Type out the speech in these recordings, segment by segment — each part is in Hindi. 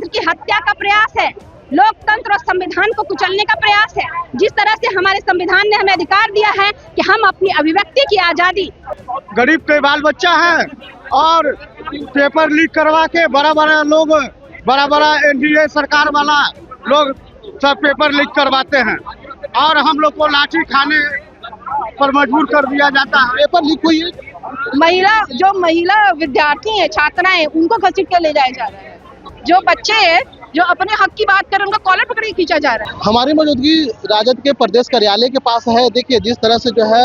लोकतंत्र की हत्या का प्रयास है, लोकतंत्र और संविधान को कुचलने का प्रयास है। जिस तरह से हमारे संविधान ने हमें अधिकार दिया है कि हम अपनी अभिव्यक्ति की आजादी, गरीब के बाल बच्चा है और पेपर लीक करवा के बड़ा एनडीए सरकार वाला लोग सब पेपर लीक करवाते हैं और हम लोग को लाठी खाने पर मजबूर कर दिया जाता है। पेपर लीक हुई है, महिला विद्यार्थी है, छात्राएं, उनको घसीट के ले जाया जा रहा है। जो बच्चे हैं जो अपने हक की बात कर रहे हैं, उनका कॉलर पकड़ के खींचा जा रहा है। हमारी मौजूदगी राजद के प्रदेश कार्यालय के पास है। देखिए जिस तरह से जो है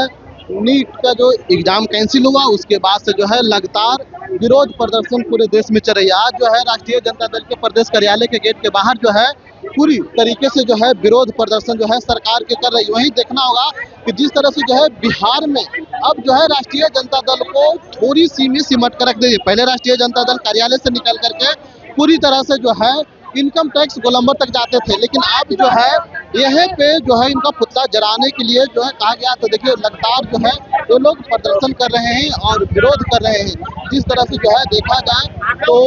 नीट का जो एग्जाम कैंसिल हुआ, उसके बाद से जो है लगातार विरोध प्रदर्शन पूरे देश में चल रही है। आज जो है राष्ट्रीय जनता दल के प्रदेश कार्यालय के गेट के बाहर जो है पूरी तरीके से जो है विरोध प्रदर्शन जो है सरकार के कर रही है। वहीं देखना होगा कि जिस तरह से जो है बिहार में अब जो है राष्ट्रीय जनता दल को थोड़ी सी में सिमट कर रख दी। पहले राष्ट्रीय जनता दल कार्यालय से निकल करके पूरी तरह से जो है इनकम टैक्स गोलंबर तक जाते थे, लेकिन अब जो है यहीं पे जो है इनका पुतला जलाने के लिए जो है कहा गया। तो देखिए लगातार जो है ये लोग प्रदर्शन कर रहे हैं और विरोध कर रहे हैं। जिस तरह से जो है देखा जाए तो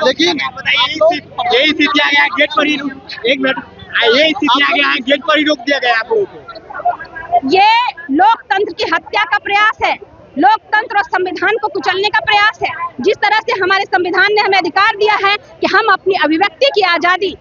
लेकिन यही स्थिति आ गया गेट पर ही, एक मिनट, यही स्थिति आ गया गेट पर ही रोक दिया गया आप लोगों को। ये लोकतंत्र की हत्या का प्रयास है, लोकतंत्र और संविधान को कुचलने का प्रयास है। जिस तरह से हमारे संविधान ने हमें अधिकार दिया है कि हम अपनी अभिव्यक्ति की आजादी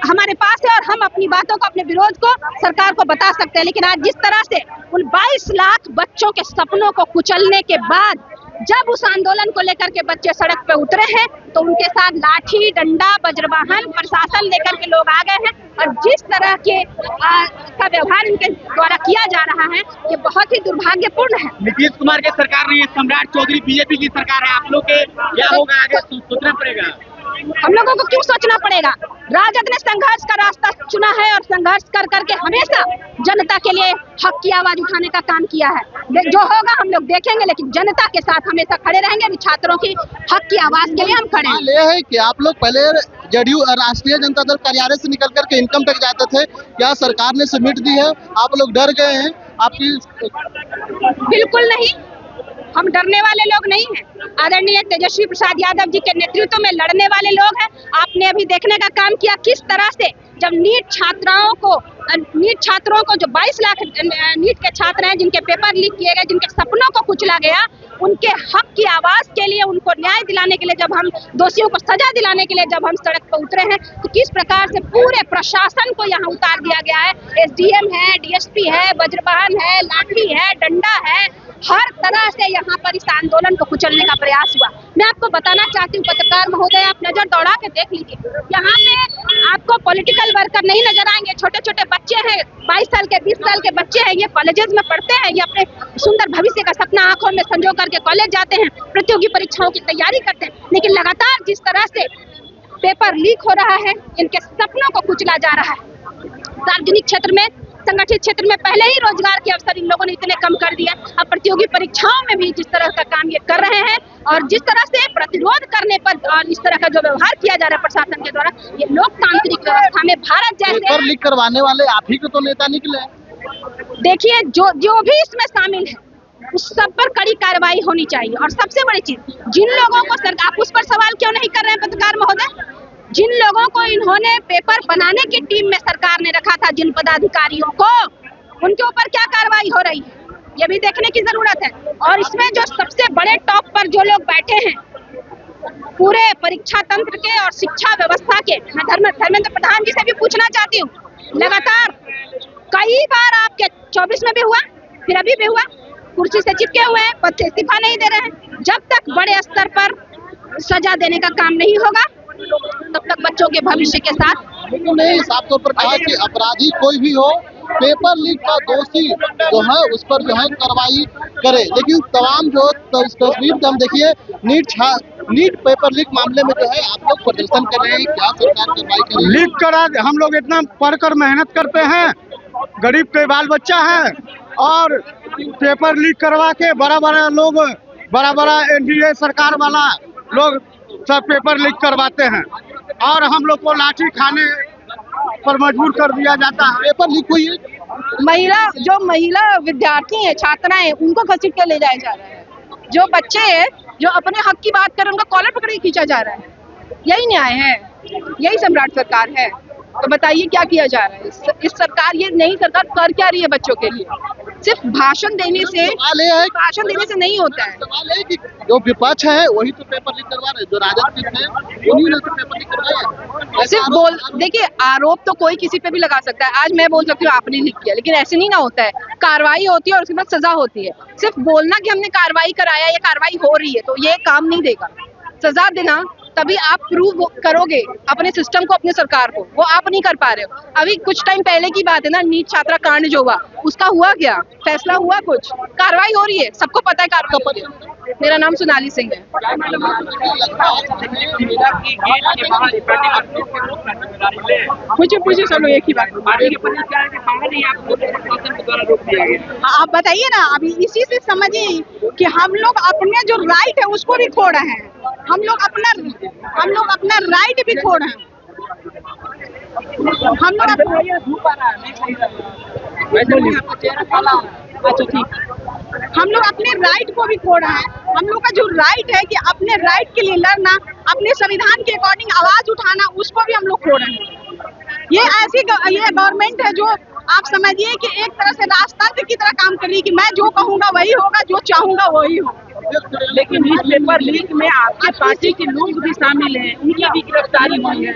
हमारे पास है और हम अपनी बातों को, अपने विरोध को सरकार को बता सकते हैं। लेकिन आज जिस तरह से उन 22 लाख बच्चों के सपनों को कुचलने के बाद जब उस आंदोलन को लेकर के बच्चे सड़क पे उतरे हैं तो उनके साथ लाठी, डंडा, वज्रवाहन, प्रशासन लेकर के लोग आ गए हैं और जिस तरह के का व्यवहार इनके द्वारा किया जा रहा है ये बहुत ही दुर्भाग्यपूर्ण है। नीतीश कुमार की सरकार नहीं है, सम्राट चौधरी बीजेपी की सरकार है। आप लोग के क्या होगा आगे सोचना पड़ेगा। हम लोगों को क्यों सोचना पड़ेगा? राजद ने संघर्ष का रास्ता चुना है और संघर्ष कर करके हमेशा जनता के लिए हक की आवाज उठाने का काम किया है। जो होगा हम लोग देखेंगे, लेकिन जनता के साथ हमेशा खड़े रहेंगे। छात्रों की हक की आवाज के लिए हम खड़े हैं। ये है कि आप लोग पहले जेडीयू राष्ट्रीय जनता दल कार्यालय से निकल करके इनकम टैक्स जाते थे, क्या सरकार ने सबमिट दी है? आप लोग डर गए हैं? आपकी बिल्कुल नहीं, हम डरने वाले लोग नहीं हैं। आदरणीय तेजस्वी प्रसाद यादव जी के नेतृत्व में लड़ने वाले लोग हैं। आपने अभी देखने का काम किया किस तरह से जब नीट छात्रों को जो 22 लाख नीट के छात्र हैं जिनके पेपर लीक किए गए, जिनके सपनों को कुचला गया, उनके हक की आवाज के लिए, उनको न्याय दिलाने के लिए, जब हम दोषियों को सजा दिलाने के लिए जब हम सड़क पर उतरे हैं तो किस प्रकार से पूरे प्रशासन को यहाँ उतार दिया गया है। एसडीएम है, डीएसपी है, वज्रवाहन है, लाठी है, डंडा है, हर तरह से यहाँ पर इस आंदोलन को कुचलने का प्रयास हुआ। मैं आपको बताना चाहती हूँ पत्रकार महोदय, आप नजर दौड़ा के देख लीजिए, यहाँ पे आपको पॉलिटिकल वर्कर नहीं नजर आएंगे। छोटे छोटे बच्चे हैं, 22 साल के 20 साल के बच्चे हैं, ये कॉलेजेस में पढ़ते हैं, ये अपने सुंदर भविष्य का सपना आंखों में संजो करके कॉलेज जाते हैं, प्रतियोगी परीक्षाओं की तैयारी करते हैं। लेकिन लगातार जिस तरह से पेपर लीक हो रहा है, इनके सपनों को कुचला जा रहा है। सार्वजनिक क्षेत्र में, संगठित क्षेत्र में पहले ही रोजगार के अवसर इन लोगों ने इतने कम कर दिया, अब प्रतियोगी परीक्षाओं में भी जिस तरह का काम ये कर रहे हैं और जिस तरह से प्रतिरोध करने पर और इस तरह का जो व्यवहार किया जा रहा है प्रशासन के द्वारा, ये लोकतांत्रिक व्यवस्था में भारत जैसे पेपर लीक करवाने वाले आप ही को तो नेता निकले। देखिए जो भी इसमें शामिल है उस सब पर कड़ी कार्रवाई होनी चाहिए। और सबसे बड़ी चीज, जिन लोगों को सरकार, आप उस पर सवाल क्यों नहीं कर रहे हैं पत्रकार महोदय? जिन लोगों को इन्होंने पेपर बनाने की टीम में सरकार ने रखा था, जिन पदाधिकारियों को, उनके ऊपर क्या कार्रवाई हो रही है ये भी देखने की जरूरत है। और इसमें जो सबसे बड़े टॉप पर जो लोग बैठे हैं पूरे परीक्षा तंत्र के और शिक्षा व्यवस्था के, मैं धर्मेंद्र प्रधान जी से भी पूछना चाहती हूँ, लगातार कई बार आपके 24 में भी हुआ, फिर अभी भी हुआ, कुर्सी से चिपके हुए हैं, पद से इस्तीफा नहीं दे रहे हैं। जब तक बड़े स्तर पर सजा देने का काम नहीं होगा तब तक बच्चों के भविष्य के साथ उन्होंने साफ तौर पर कहा कि अपराधी कोई भी हो, पेपर लीक का दोषी जो है उस पर जो है कार्रवाई करे। लेकिन तमाम जो तस्वीर हम देखिए नीट पेपर लीक मामले में जो है आप लोग प्रदर्शन कर रहे हैं, क्या सरकार कार्रवाई करे? लीक करा, हम लोग इतना पढ़कर मेहनत करते हैं, गरीब के बाल बच्चा है और पेपर लीक करवा के बड़ा एनडीए सरकार वाला लोग सब पेपर लीक करवाते हैं और हम लोग को लाठी खाने पर मजबूर कर दिया जाता है। पेपर लीक हुई है, महिला विद्यार्थी है, छात्राएं, उनको घसीट के ले जाया जा रहा है। जो बच्चे हैं जो अपने हक की बात कर रहे हैं, उनका कॉलर पकड़ के खींचा जा रहा है। यही न्याय है, यही सम्राट सरकार है। तो बताइए क्या किया जा रहा है? इस सरकार, ये नई सरकार कर क्या रही है बच्चों के लिए? सिर्फ भाषण देने से नहीं होता है। सवाल है कि जो विपक्ष है वही तो पेपर लीक करवा रहे हैं, जो राजद के थे उन्हीं ने तो पेपर लीक करवाया। सिर्फ देखिए, आरोप तो कोई किसी पे भी लगा सकता है। आज मैं बोल सकती हूँ आपने लीक किया, लेकिन ऐसे नहीं ना होता है। कार्रवाई होती है और उसके बाद सजा होती है। सिर्फ बोलना कि हमने कार्रवाई कराया या कार्रवाई हो रही है, तो ये काम नहीं देगा। सजा देना, तभी आप प्रूव करोगे अपने सिस्टम को, अपने सरकार को। वो आप नहीं कर पा रहे हो। अभी कुछ टाइम पहले की बात है ना, नीट छात्रा कांड जो हुआ, उसका हुआ क्या? फैसला हुआ कुछ? कार्रवाई हो रही है, सबको पता है कार्रवाई। मेरा नाम सोनाली सिंह है। पूछे सब लोग एक ही बात। आप बताइए ना, अभी इसी से समझिए कि हम लोग अपने जो राइट है उसको भी खो रहे हैं। हम लोग अपना राइट भी खो रहे हैं। हम लोग अपने राइट को भी खो रहे हैं। हम लोग का जो राइट है कि अपने राइट के लिए लड़ना, अपने संविधान के अकॉर्डिंग आवाज उठाना, उसको भी हम लोग खो रहे हैं। ये गवर्नमेंट है जो आप समझिए कि एक तरह से राजतंत्र की तरह काम कर रही है कि मैं जो कहूँगा वही होगा, जो चाहूंगा वही होगा। लेकिन इस पेपर लीक में आपकी पार्टी के लोग भी शामिल हैं, उनकी भी गिरफ्तारी हुई है।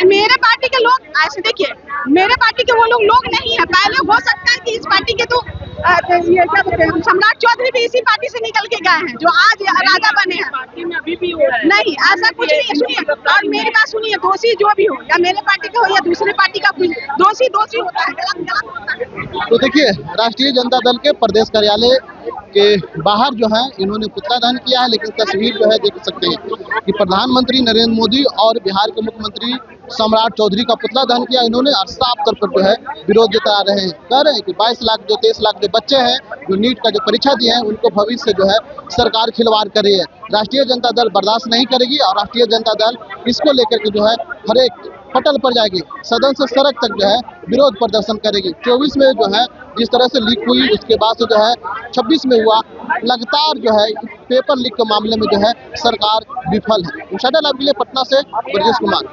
मेरे पार्टी के लोग, ऐसे देखिए, मेरे पार्टी के वो लोग नहीं है। पहले हो सकता है कि इस पार्टी के तो ये क्या बोलते हैं, सम्राट चौधरी भी इसी पार्टी से निकल के गए हैं, जो आज राजा बने हैं। पार्टी में अभी भी हो रहा है। नहीं, ऐसा कुछ नहीं है। सुनिए, और मेरी बात सुनिए, दोषी जो भी हो, या मेरे पार्टी का हो या दूसरे पार्टी का, दोषी होता है, गलत होता है। तो देखिए, राष्ट्रीय जनता दल के प्रदेश कार्यालय के बाहर जो है इन्होंने पुतला दहन किया है, लेकिन तस्वीर जो है देख सकते हैं कि प्रधानमंत्री नरेंद्र मोदी और बिहार के मुख्यमंत्री सम्राट चौधरी का पुतला दहन किया। इन्होंने साफ तौर पर जो है विरोध जता रहे हैं, कह रहे हैं कि 22 लाख जो 23 लाख जो बच्चे हैं जो नीट का जो परीक्षा दिए हैं उनको भविष्य से जो है सरकार खिलवाड़ कर रही है। राष्ट्रीय जनता दल बर्दाश्त नहीं करेगी और राष्ट्रीय जनता दल इसको लेकर के जो है हर एक पटल पर जाएगी, सदन से सड़क तक जो है विरोध प्रदर्शन करेगी। 24 में जो है जिस तरह से लीक हुई, उसके बाद से जो है 26 में हुआ, लगातार जो है पेपर लीक के मामले में जो है सरकार विफल है। इंशाल्लाह, पटना से ब्रजेश कुमार।